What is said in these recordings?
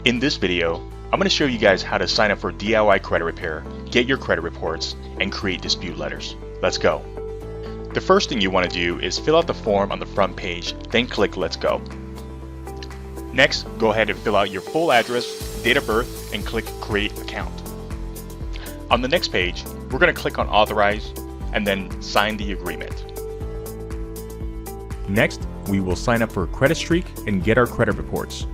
In this video, I'm going to show you guys how to sign up for DIY credit repair, get your credit reports, and create dispute letters. Let's go. The first thing you want to do is fill out the form on the front page, then click Let's Go. Next, go ahead and fill out your full address, date of birth, and click Create Account. On the next page, we're going to click on Authorize and then sign the agreement. Next, we will sign up for a credit streak and get our credit reports.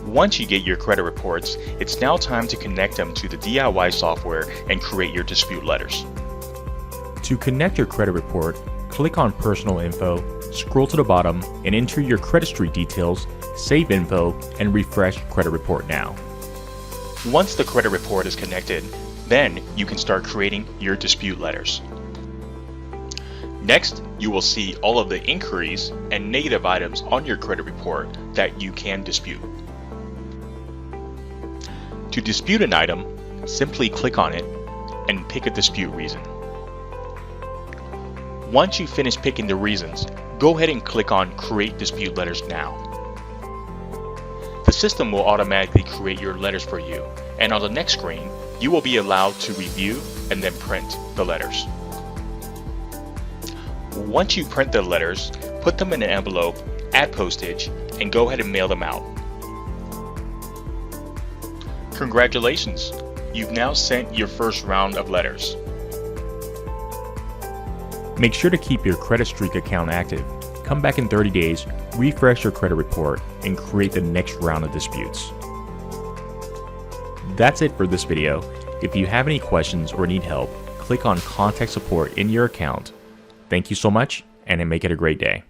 Once you get your credit reports, it's now time to connect them to the DIY software and create your dispute letters. To connect your credit report, click on Personal Info, scroll to the bottom, and enter your credit streak details, save info, and refresh Credit Report Now. Once the credit report is connected, then you can start creating your dispute letters. Next, you will see all of the inquiries and negative items on your credit report that you can dispute. To dispute an item, simply click on it and pick a dispute reason. Once you finish picking the reasons, go ahead and click on Create Dispute Letters Now. The system will automatically create your letters for you, and on the next screen, you will be allowed to review and then print the letters. Once you print the letters, put them in an envelope, add postage, and go ahead and mail them out. Congratulations! You've now sent your first round of letters. Make sure to keep your credit streak account active. Come back in 30 days, refresh your credit report, and create the next round of disputes. That's it for this video. If you have any questions or need help, click on Contact Support in your account. Thank you so much, and make it a great day.